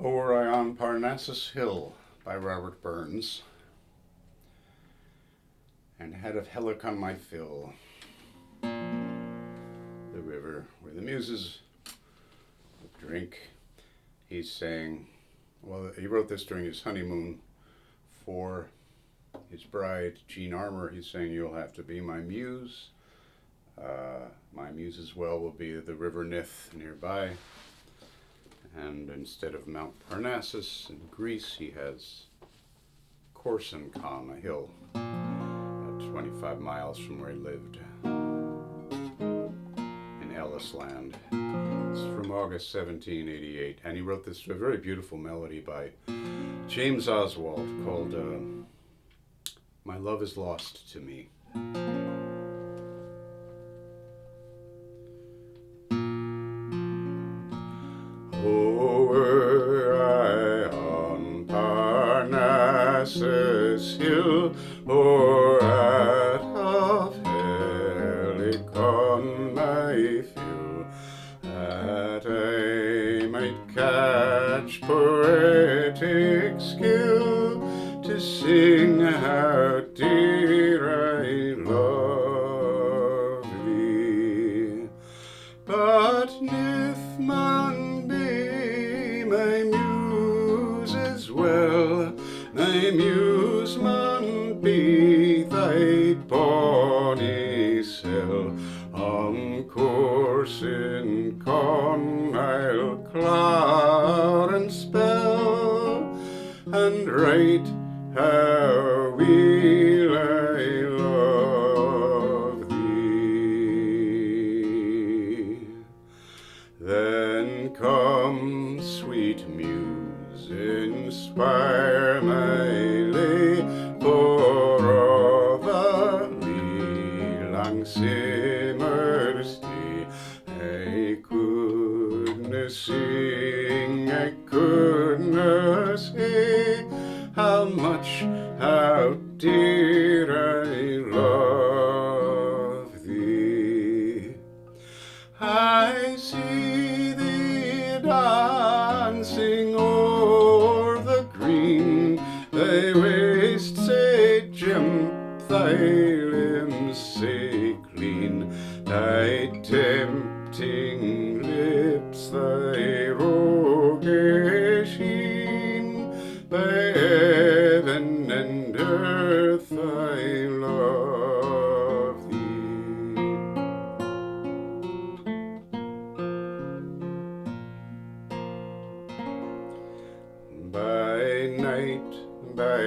Tho I on Parnassus Hill by Robert Burns, and head of Helicon my fill, the river where the Muses drink. He's saying, well, he wrote this during his honeymoon for his bride, Jean Armour. He's saying, you'll have to be my muse. My muse's well will be the river Nith nearby. And instead of Mount Parnassus in Greece, he has Corsincon, a hill, about 25 miles from where he lived, in Ellis land. It's from August 1788, and he wrote this a very beautiful melody by James Oswald called My Love is Lost to Me. Oh, were I on Parnassus Hill, or at of Helicon my fill, that I might catch poetic skill to sing how dear I love thee. But Nith maun be my muse as well, my muse maun be thy bonie cell. On Corsincon I'll glowr and spell, and write how weel I love thee. Then come, sweet Muse, inspire my lay, for of a lang simmer's day. I couldna sing, I couldna say how much, how dear I love thee. I see thee dancing o'er the green, thy waist say jimp, thy limbs say clean, thy tempting lips, thy roguish sheen. By heaven and earth I love thee. By night, by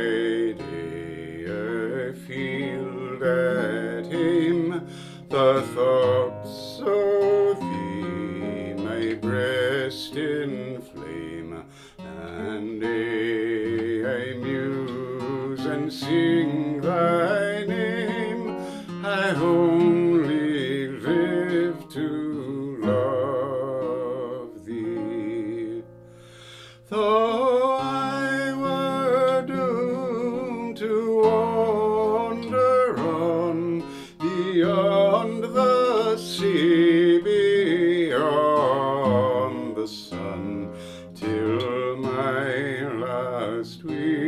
day, I feel at hame, the thoughts of thee my breast inflame, and I muse and sing thy name. I only live to love thee. Though I were doomed to wander on beyond the sea, beyond the sun, till my last week